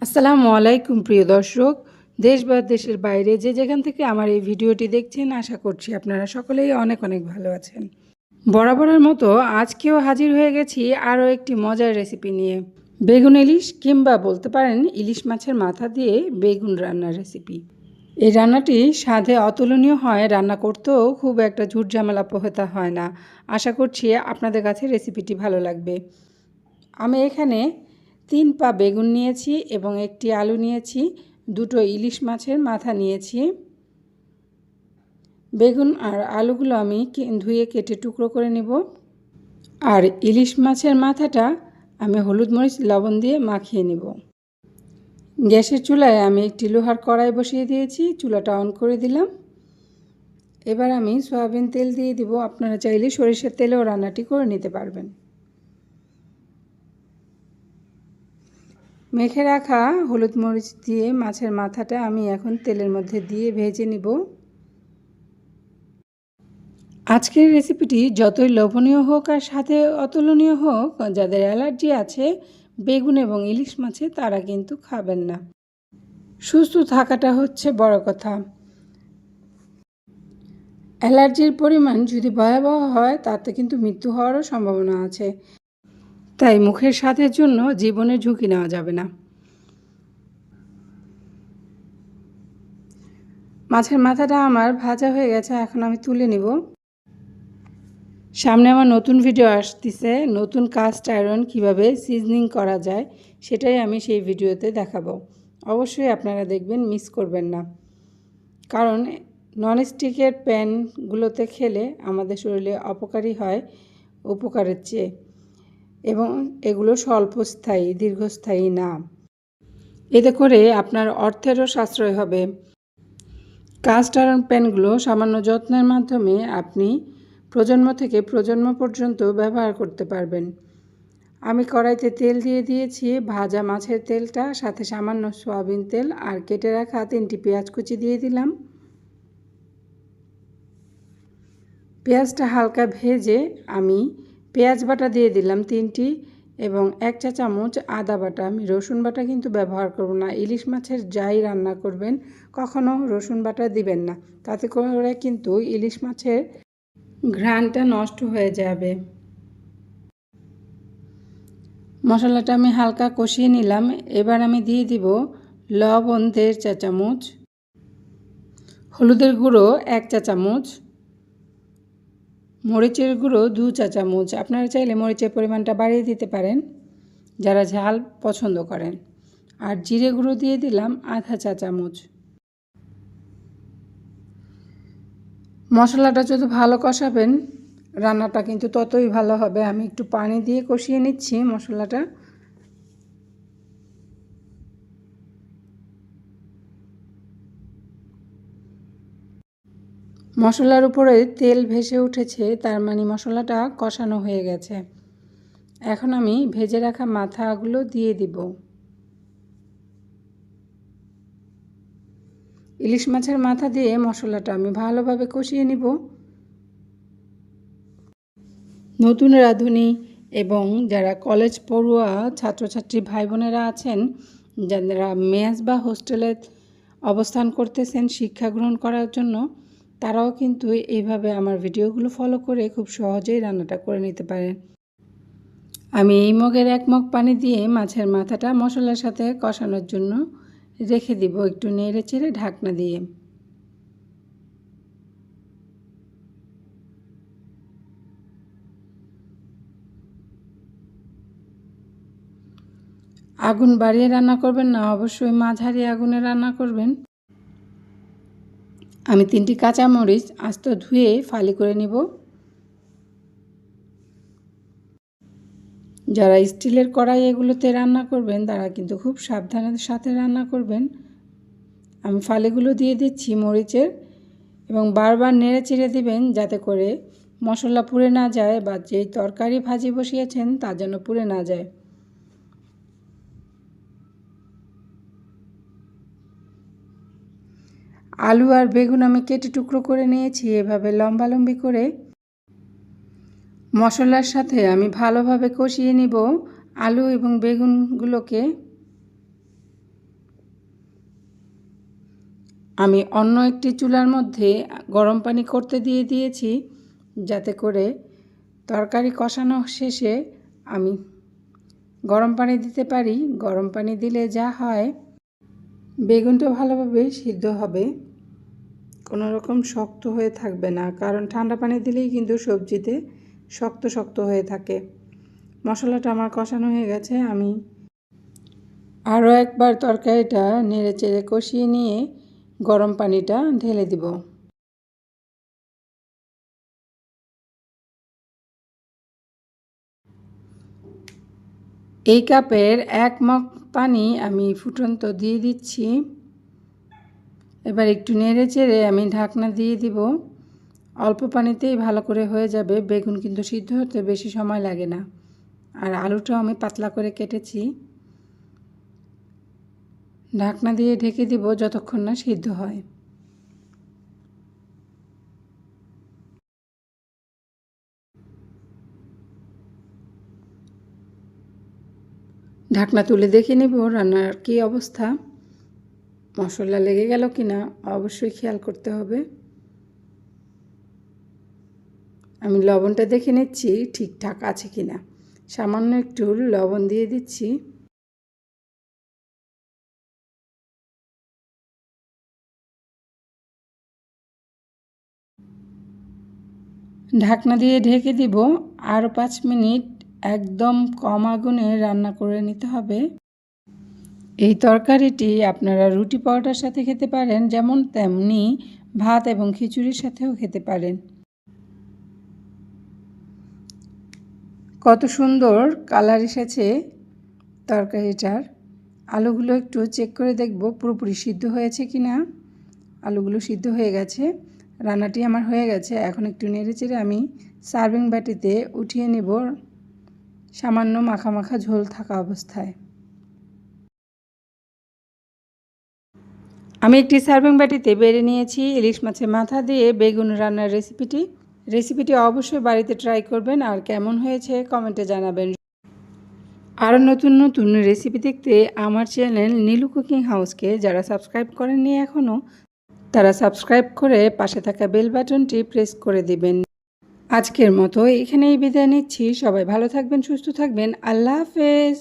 আসসালামু আলাইকুম প্রিয় দর্শক, দেশ বা দেশের বাইরে যে যেখান থেকে আমার এই ভিডিওটি দেখছেন, আশা করছি আপনারা সকলেই অনেক অনেক ভালো আছেন। বরাবরের মতো আজকেও হাজির হয়ে গেছি আরও একটি মজার রেসিপি নিয়ে। বেগুন ইলিশ কিংবা বলতে পারেন ইলিশ মাছের মাথা দিয়ে বেগুন রান্নার রেসিপি। এই রান্নাটি স্বাদে অতুলনীয় হয়, রান্না করতেও খুব একটা ঝুটঝামেলা পোহাতে হয় না। আশা করছি আপনাদের কাছে রেসিপিটি ভালো লাগবে। আমি এখানে 3 পা বেগুন নিয়েছি এবং একটি আলু নিয়েছি, 2টো ইলিশ মাছের মাথা নিয়েছি। বেগুন আর আলুগুলো আমি ধুয়ে কেটে টুকরো করে নেব। আর ইলিশ মাছের মাথাটা আমি হলুদ মরিচ লবণ দিয়ে মাখিয়ে নেব। গ্যাসের চুলায় আমি একটি লোহার কড়াই বসিয়ে দিয়েছি, চুলাটা অন করে দিলাম। এবার আমি সয়াবিন তেল দিয়ে দিব। আপনারা চাইলে সরিষার তেলেও রান্নাটি করে নিতে পারবেন। মেখে রাখা হলুদ মরিচ দিয়ে মাছের মাথাটা আমি এখন তেলের মধ্যে দিয়ে ভেজে নিব। আজকের রেসিপিটি যতই লোভনীয় হোক আর সাথে অতুলনীয় হোক, যাদের অ্যালার্জি আছে বেগুন এবং ইলিশ মাছে তারা কিন্তু খাবেন না। সুস্থ থাকাটা হচ্ছে বড় কথা। অ্যালার্জির পরিমাণ যদি ভয়াবহ হয় তাতে কিন্তু মৃত্যু হওয়ারও সম্ভাবনা আছে। তাই মুখের স্বাদের জন্য জীবনের ঝুঁকি নেওয়া যাবে না। মাছের মাথাটা আমার ভাজা হয়ে গেছে, এখন আমি তুলে নিব। সামনে আমার নতুন ভিডিও আসতেছে, নতুন কাস্ট আয়রন কীভাবে সিজনিং করা যায় সেটাই আমি সেই ভিডিওতে দেখাবো। অবশ্যই আপনারা দেখবেন, মিস করবেন না। কারণ ননস্টিকের প্যানগুলোতে খেলে আমাদের শরীরে অপকারী হয় উপকারের চেয়ে, এবং এগুলো স্বল্পস্থায়ী, দীর্ঘস্থায়ী না। এতে করে আপনার অর্থেরও সাশ্রয় হবে। কাস্ট আয়রন প্যানগুলো সামান্য যত্নের মাধ্যমে আপনি প্রজন্ম থেকে প্রজন্ম পর্যন্ত ব্যবহার করতে পারবেন। আমি কড়াইতে তেল দিয়ে দিয়েছি, ভাজা মাছের তেলটা, সাথে সামান্য সয়াবিন তেল আর কেটে রাখা 3টি পেঁয়াজ কুচি দিয়ে দিলাম। পেঁয়াজটা হালকা ভেজে আমি পেঁয়াজ বাটা দিয়ে দিলাম 3টি এবং 1 চা চামচ আদা বাটা। আমি রসুন বাটা কিন্তু ব্যবহার করব না। ইলিশ মাছের যাই রান্না করবেন কখনো রসুন বাটা দিবেন না, তাতে করে কিন্তু ইলিশ মাছের ঘ্রাণটা নষ্ট হয়ে যাবে। মশলাটা আমি হালকা কষিয়ে নিলাম। এবার আমি দিয়ে দিব লবণ 1.5 চা চামচ, হলুদের গুঁড়ো 1 চা চামচ, মরিচের গুঁড়ো 2 চা চামচ। আপনারা চাইলে মরিচের পরিমাণটা বাড়িয়ে দিতে পারেন যারা ঝাল পছন্দ করেন। আর জিরে গুঁড়ো দিয়ে দিলাম 1/2 চা চামচ। মশলাটা যত ভালো কষাবেন রান্নাটা কিন্তু ততই ভালো হবে। আমি একটু পানি দিয়ে কষিয়ে নিচ্ছি মশলাটা। মশলার উপরে তেল ভেসে উঠেছে, তার মানে মশলাটা কষানো হয়ে গেছে। এখন আমি ভেজে রাখা মাথাগুলো দিয়ে দিব। ইলিশ মাছের মাথা দিয়ে মশলাটা আমি ভালোভাবে কষিয়ে নিব। নতুন রাঁধুনি এবং যারা কলেজ পড়ুয়া ছাত্রছাত্রী ভাই বোনেরা আছেন, যারা মেস বা হোস্টেলে অবস্থান করতেছেন শিক্ষা গ্রহণ করার জন্য, তারাও কিন্তু এইভাবে আমার ভিডিওগুলো ফলো করে খুব সহজেই রান্নাটা করে নিতে পারেন। আমি এই মগের 1 মগ পানি দিয়ে মাছের মাথাটা মশলার সাথে কষানোর জন্য রেখে দিব, একটু নেড়ে চেড়ে ঢাকনা দিয়ে। আগুন বাড়িয়ে রান্না করবেন না, অবশ্যই মাঝারি আগুনে রান্না করবেন। আমি 3টি কাঁচামরিচ আস্ত ধুয়ে ফালি করে নিব। যারা স্টিলের কড়াই এগুলোতে রান্না করবেন তারা কিন্তু খুব সাবধানের সাথে রান্না করবেন। আমি ফালিগুলো দিয়ে দিচ্ছি মরিচের, এবং বারবার নেড়ে চেড়ে দিবেন যাতে করে মশলা পুড়ে না যায়, বা যেই তরকারি ভাজি বসিয়েছেন তা যেন পুড়ে না যায়। আলু আর বেগুন আমি কেটে টুকরো করে নিয়েছি এভাবে লম্বালম্বি করে। মশলার সাথে আমি ভালোভাবে কষিয়ে নিব আলু এবং বেগুনগুলোকে। আমি অন্য একটি চুলার মধ্যে গরম পানি করতে দিয়ে দিয়েছি, যাতে করে তরকারি কষানো শেষে আমি গরম পানি দিতে পারি। গরম পানি দিলে যা হয়, বেগুনটা ভালোভাবে সিদ্ধ হবে, কোনো রকম শক্ত হয়ে থাকবে না, কারণ ঠান্ডা পানি দিলেই কিন্তু সবজিতে শক্ত শক্ত হয়ে থাকে। মশলাটা আমার কষানো হয়ে গেছে, আমি আরও একবার তরকারিটা নেড়ে চেড়ে কষিয়ে নিয়ে গরম পানিটা ঢেলে দিব। এই কাপের 1 মগ পানি আমি ফুটন্ত দিয়ে দিচ্ছি। এবার একটু নেড়ে চেড়ে আমি ঢাকনা দিয়ে দিব। অল্প পানিতেই ভালো করে হয়ে যাবে, বেগুন কিন্তু সিদ্ধ হতে বেশি সময় লাগে না। আর আলুটাও আমি পাতলা করে কেটেছি। ঢাকনা দিয়ে ঢেকে দিব যতক্ষণ না সিদ্ধ হয়। ঢাকনা তুলে দেখে নেব রান্নার কী অবস্থা, মশলা লেগে গেল কিনা অবশ্যই খেয়াল করতে হবে। আমি লবণটা দেখে নিচ্ছি ঠিকঠাক আছে কিনা, সামান্য একটু লবণ দিয়ে দিচ্ছি। ঢাকনা দিয়ে ঢেকে দিব। আরও 5 মিনিট একদম কম আগুনে রান্না করে নিতে হবে। এই তরকারিটি আপনারা রুটি পরোটার সাথে খেতে পারেন, যেমন তেমনি ভাত এবং খিচুড়ির সাথেও খেতে পারেন। কত সুন্দর কালার এসেছে তরকারিটার। আলুগুলো একটু চেক করে দেখব পুরোপুরি সিদ্ধ হয়েছে কি না। আলুগুলো সিদ্ধ হয়ে গেছে, রান্নাটি আমার হয়ে গেছে। এখন একটু নেড়েচেড়ে আমি সার্ভিং বাটিতে উঠিয়ে নেব, সামান্য মাখা মাখা ঝোল থাকা অবস্থায়। আমি একটি সার্ভিং বাটিতে বেড়ে নিয়েছি ইলিশ মাছের মাথা দিয়ে বেগুন রান্নার রেসিপিটি অবশ্যই বাড়িতে ট্রাই করবেন, আর কেমন হয়েছে কমেন্টে জানাবেন। আরও নতুন নতুন রেসিপি দেখতে আমার চ্যানেল নীলু কুকিং হাউসকে যারা সাবস্ক্রাইব করেননি এখনও, তারা সাবস্ক্রাইব করে পাশে থাকা বেল বাটনটি প্রেস করে দিবেন। আজকের মতো এখানেই বিদায় নিচ্ছি। সবাই ভালো থাকবেন, সুস্থ থাকবেন। আল্লাহ হাফেজ।